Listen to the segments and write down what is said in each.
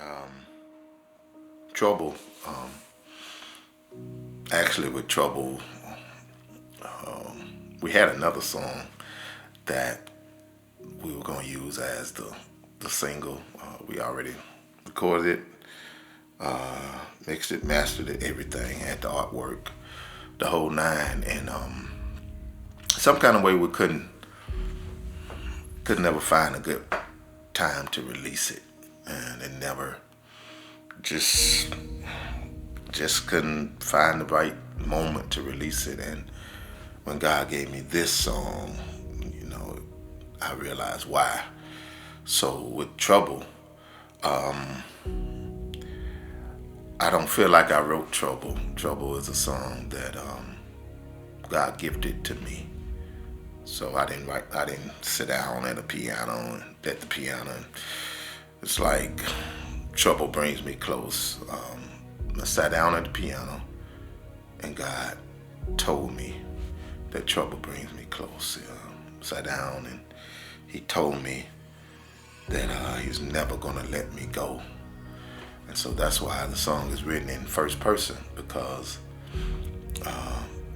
Um, Trouble. Actually, with Trouble, we had another song that we were going to use as the single. We already recorded it, mixed it, mastered it, everything, had the artwork, the whole nine, and some kind of way we could never find a good time to release it, and it never just just couldn't find the right moment to release it. And when God gave me this song, I realized why. So with Trouble, I don't feel like I wrote Trouble. Trouble is a song that God gifted to me. So I didn't sit down at a piano and at the piano. It's like Trouble brings me close. I sat down at the piano, and God told me that trouble brings me close. Sat down, and He told me that He's never gonna let me go. And so that's why the song is written in first person, because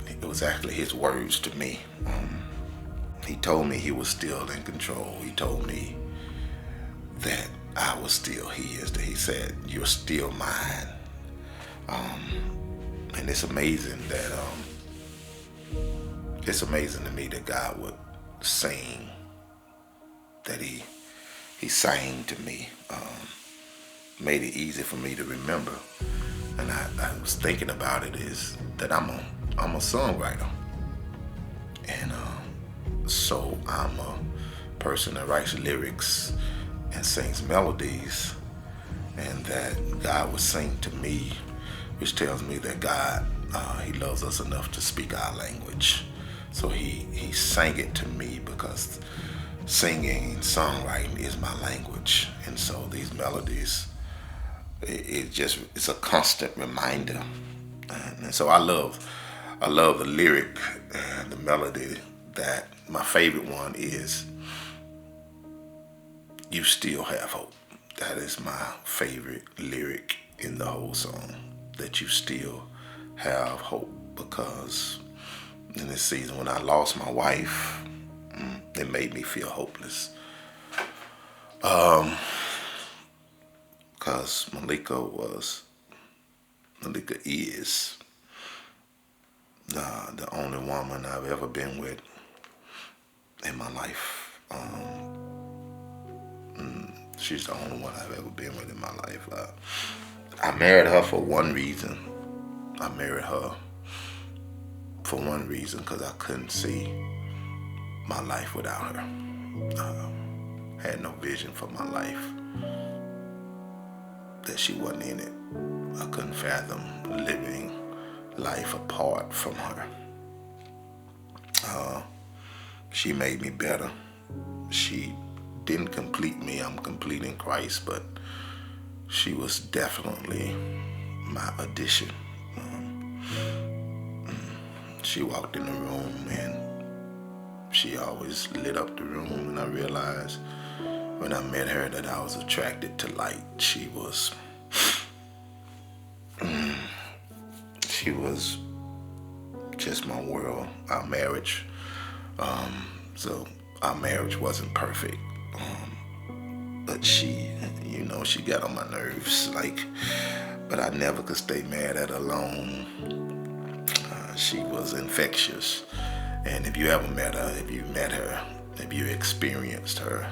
it was actually His words to me. He told me He was still in control. He told me that I was still His. That He said, "You're still mine." And it's amazing to me that God would sing, that He sang to me, made it easy for me to remember. And I was thinking about it is that I'm a songwriter, and so I'm a person that writes lyrics and sings melodies, and that God would sing to me, which tells me that God, He loves us enough to speak our language. So He sang it to me, because singing and songwriting is my language. And so these melodies, it's a constant reminder. And so I love the lyric and the melody. That my favorite one is "You Still Have Hope." That is my favorite lyric in the whole song. That you still have hope, because in this season when I lost my wife, it made me feel hopeless. Because Malika is the only woman I've ever been with in my life. She's the only one I've ever been with in my life. I married her for one reason. I married her for one reason, because I couldn't see my life without her. Had no vision for my life that she wasn't in it. I couldn't fathom living life apart from her. She made me better. She didn't complete me. I'm complete in Christ, but she was definitely my addition. She walked in the room, and she always lit up the room, and I realized when I met her that I was attracted to light. She was just my world. Our marriage, so our marriage wasn't perfect, but she got on my nerves, but I never could stay mad at her alone. She was infectious, and if you ever met her, if you experienced her,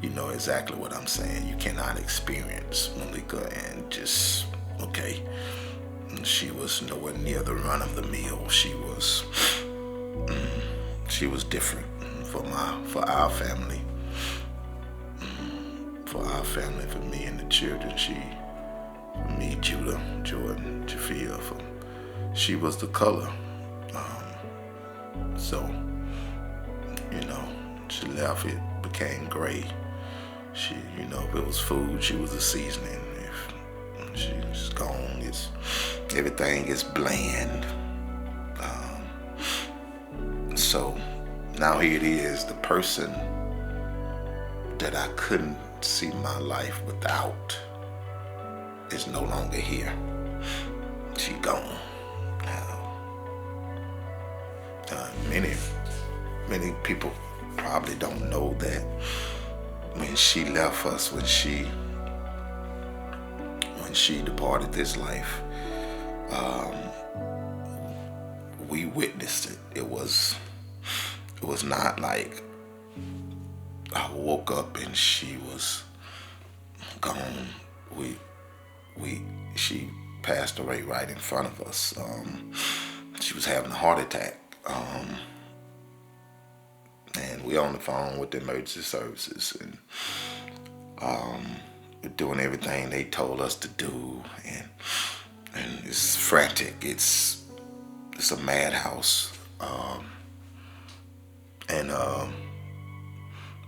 you know exactly what I'm saying. You cannot experience Malika and just, okay. She was nowhere near the run of the mill. She was different for our family. For me and the children. For me, Judah, Jordan, Jafia, she was the color. So, she left, it became gray. She, if it was food, she was the seasoning. If she's gone, everything is bland. So now here it is, the person that I couldn't see my life without is no longer here. She gone. Many people probably don't know that when she left us, when she departed this life, we witnessed it. It was not like I woke up and she was gone. She passed away right in front of us. She was having a heart attack. And we on the phone with the emergency services and doing everything they told us to do, and it's frantic. It's a madhouse.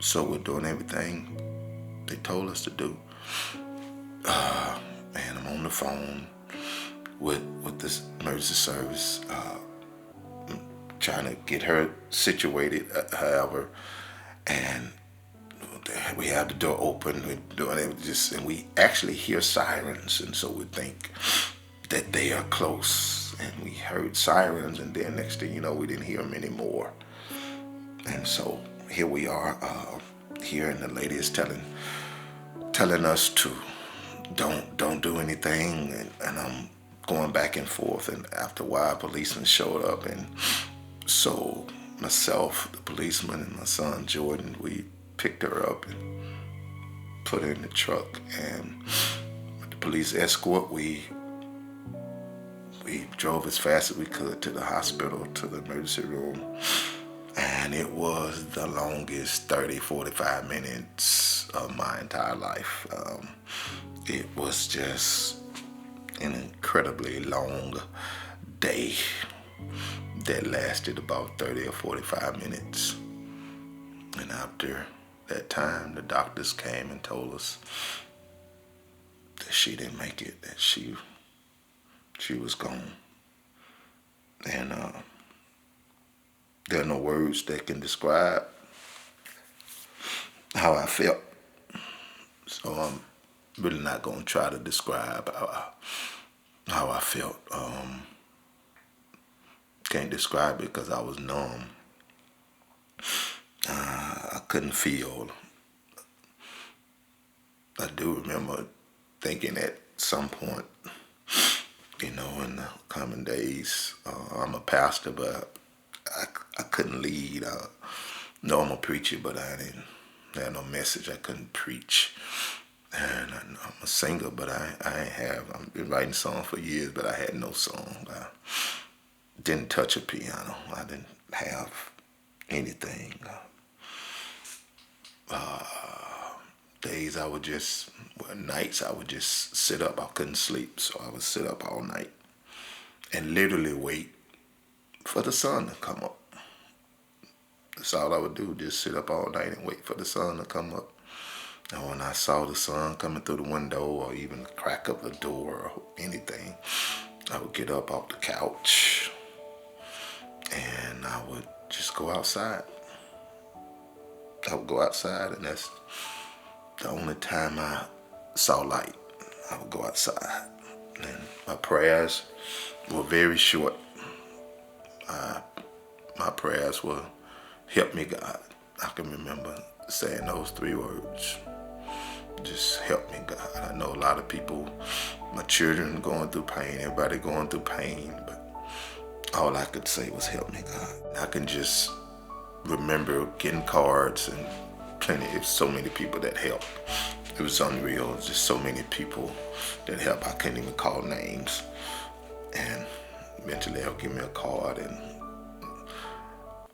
So we're doing everything they told us to do. And I'm on the phone with this emergency service, trying to get her situated, however, and we have the door open. We're doing it and we actually hear sirens, and so we think that they are close. And we heard sirens, and then next thing you know, we didn't hear them anymore. And so here we are, here, and the lady is telling us to don't do anything, and I'm going back and forth. And after a while, a policeman showed up, and so myself, the policeman, and my son Jordan, we picked her up and put her in the truck. And with the police escort, we drove as fast as we could to the hospital, to the emergency room. And it was the longest 45 minutes of my entire life. It was just an incredibly long day that lasted about 30 or 45 minutes. And after that time, the doctors came and told us that she didn't make it, that she was gone. And there are no words that can describe how I felt. So I'm really not going to try to describe how I felt. Can't describe it because I was numb. I couldn't feel. I do remember thinking at some point, in the coming days, I'm a pastor, but I couldn't lead. No, I'm a preacher, but I didn't have no message. I couldn't preach. And I'm a singer, but I've been writing songs for years, but I had no song. I didn't touch a piano. I didn't have anything. Nights I would just sit up. I couldn't sleep, so I would sit up all night and literally wait for the sun to come up. That's all I would do, just sit up all night and wait for the sun to come up. And when I saw the sun coming through the window or even the crack of the door or anything, I would get up off the couch and I would just go outside. I would go outside, and that's the only time I saw light. I would go outside. And my prayers were very short. My prayers were, "Help me, God." I can remember saying those 3 words. Just help me, God. I know a lot of people, my children going through pain, everybody going through pain, but all I could say was, "Help me, God." I can just remember getting cards and so many people that helped. It was unreal. Just so many people that helped. I couldn't even call names. And eventually they'll give me a card, and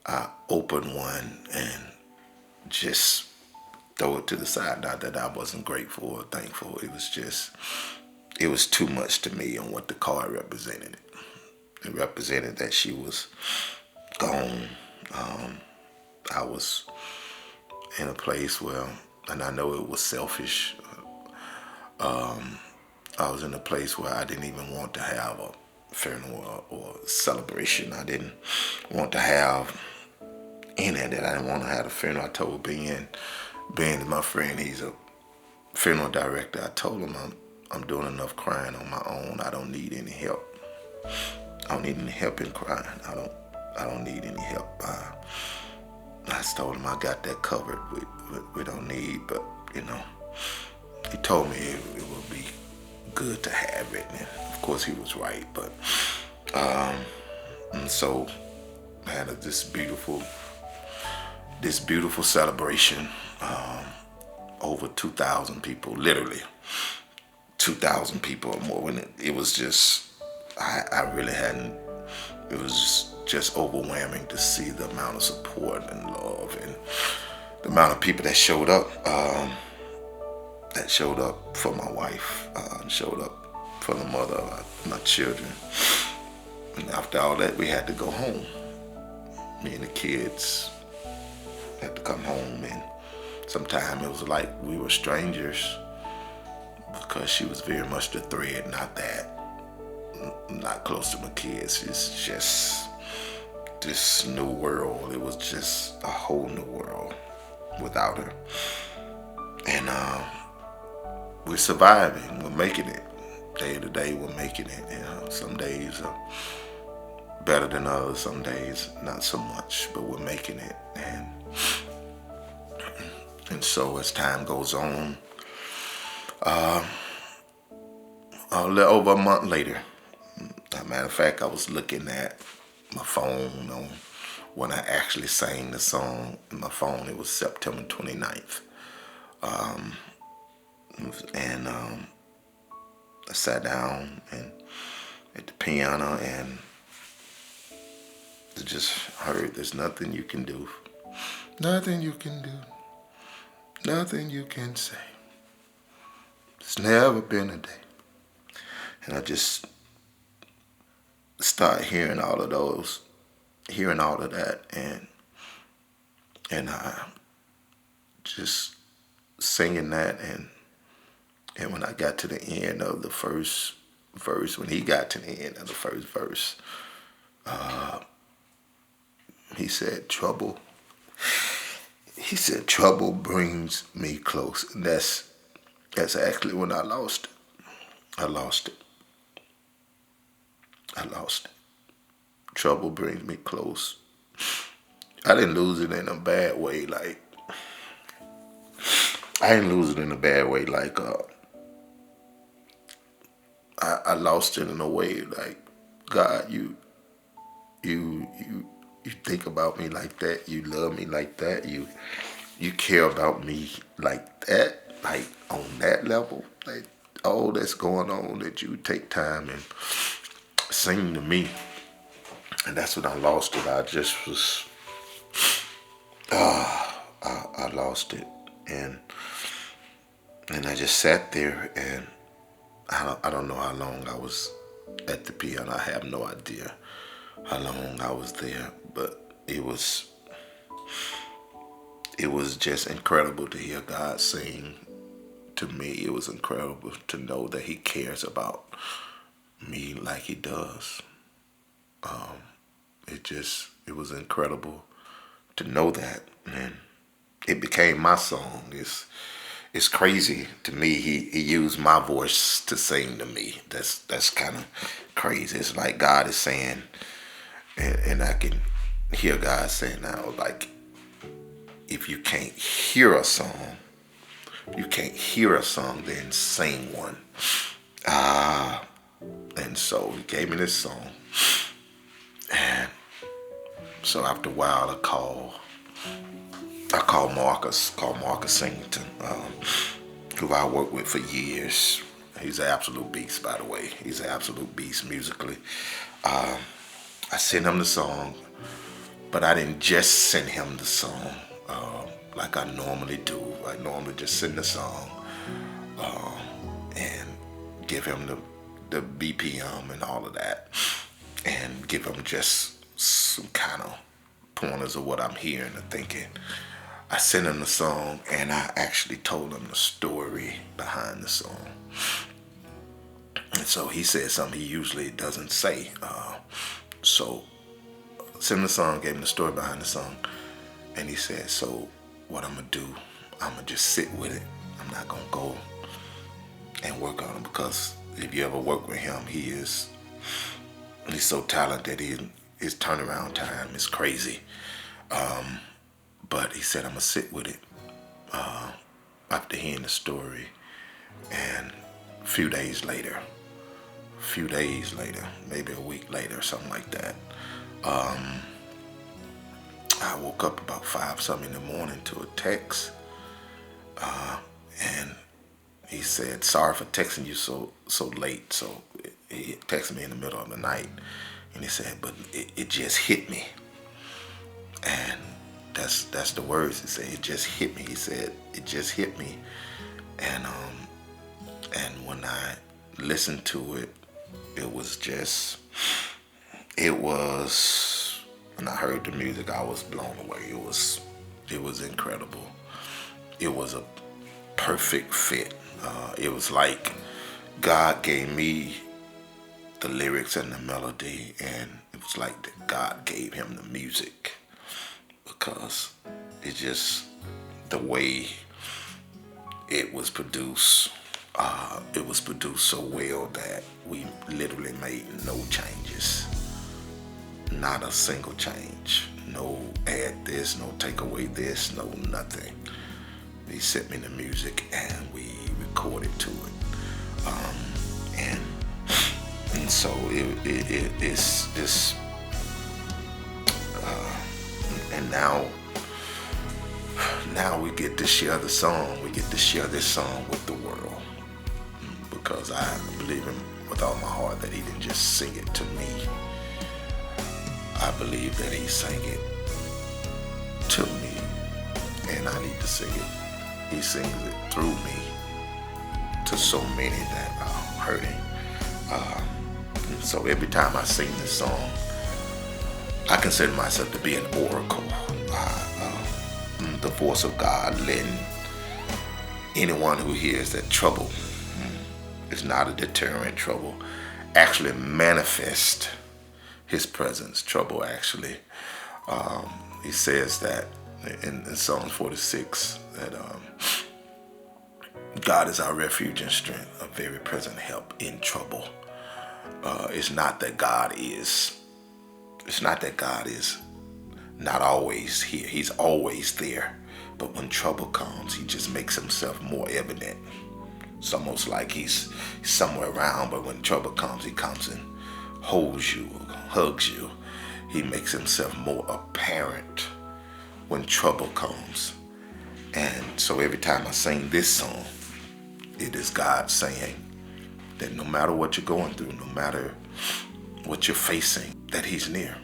I open one and just throw it to the side. Not that I wasn't grateful or thankful. It was too much to me on what the card represented. It represented that she was gone. I was in a place where, and I know it was selfish, I was in a place where I didn't even want to have a funeral or celebration. I didn't want to have any of that. I didn't want to have a funeral. I told Ben is my friend, he's a funeral director. I told him I'm doing enough crying on my own. I don't need any help. I don't need any help in crying. I don't need any help. I told him I got that covered. We don't need, but he told me it would be good to have it, and of course he was right. But and so I had this beautiful celebration. Over 2,000 people, literally 2,000 people or more. When it was just, I really hadn't. It was just overwhelming to see the amount of support and love and the amount of people that showed up. That showed up for my wife, showed up for the mother of my children. And after all that, we had to go home. Me and the kids had to come home, and sometimes it was like we were strangers because she was very much the thread, not close to my kids. It's just this new world. It was just a whole new world without her. And we're surviving. We're making it. Day to day, we're making it. Some days are better than others. Some days, not so much. But we're making it. And so as time goes on, a little over a month later, as a matter of fact, I was looking at my phone on when I actually sang the song. In my phone, it was September 29th. And I sat down and at the piano and just heard, there's nothing you can do. Nothing you can do. Nothing you can say. It's never been a day. And I just start hearing all of that, and I just singing that, and when I got to the end of the first verse, when he got to the end of the first verse, he said, trouble brings me close. And that's actually when I lost it. I lost it. Trouble brings me close. I didn't lose it in a bad way. I lost it in a way like, God, you think about me like that. You love me like that. You care about me like that, like on that level, like all that's going on, that you take time and sing to me. And that's when I lost it. I just was, I lost it. And I just sat there, and I don't know how long I was at the piano. I have no idea how long I was there, but it was just incredible to hear God sing to me. It was incredible to know that he cares about me like he does. It was incredible to know that, and it became my song. It's crazy to me. He used my voice to sing to me. That's kind of crazy. It's like God is saying, and I can hear God saying now, like, if you can't hear a song, then sing one. And so he gave me this song. And so after a while, I called Marcus Singleton, who I worked with for years. He's an absolute beast, by the way. He's an absolute beast musically. I sent him the song, but I didn't just send him the song like I normally do. I normally just send the song and give him the BPM and all of that, and give him just some kind of pointers of what I'm hearing and thinking. I sent him the song, and I actually told him the story behind the song. And so he said something he usually doesn't say. So I sent him the song, gave him the story behind the song, and he said, so what I'm going to do, I'm going to just sit with it. I'm not going to go and work on him, because if you ever work with him, he's so talented. His turnaround time is crazy. But he said, I'm gonna sit with it after hearing the story. And a few days later, maybe a week later, something like that, I woke up about 5 something in the morning to a text, and he said, sorry for texting you so late. So he texted me in the middle of the night, and he said, but it just hit me. And that's the words he said. It just hit me. He said, it just hit me. And when I listened to it, when I heard the music, I was blown away. It was incredible. It was a perfect fit. It was like God gave me the lyrics and the melody, and it was like that God gave him the music, because it just, the way it was produced so well that we literally made no changes, not a single change, no add this, no take away this, no nothing. He sent me the music and we recorded to it, and so it's this, and now we get to share the song. We get to share this song with the world, because I believe him with all my heart that he didn't just sing it to me. I believe that he sang it to me, and I need to sing it. He sings it through me to so many that are hurting. And so every time I sing this song, I consider myself to be an oracle. The voice of God letting anyone who hears that trouble is not a deterrent. Trouble actually manifest his presence. Trouble actually, he says that in Psalms 46, that God is our refuge and strength, a very present help in trouble. It's not that God is not always here. He's always there. But when trouble comes, he just makes himself more evident. It's almost like he's somewhere around, but when trouble comes, he comes and holds you, hugs you. He makes himself more apparent when trouble comes. And so every time I sing this song, it is God saying that no matter what you're going through, no matter what you're facing, that he's near,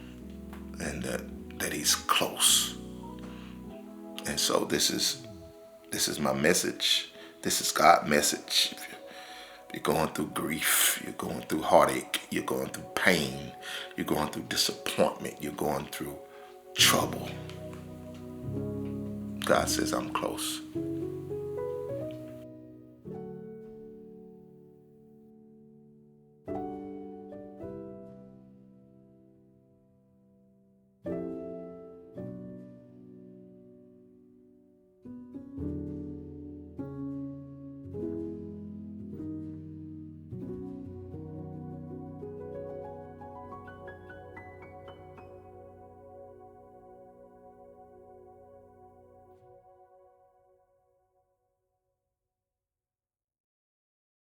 and that he's close. And so this is my message. This is God's message. If you're going through grief, you're going through heartache, you're going through pain, you're going through disappointment, you're going through trouble, God says, I'm close.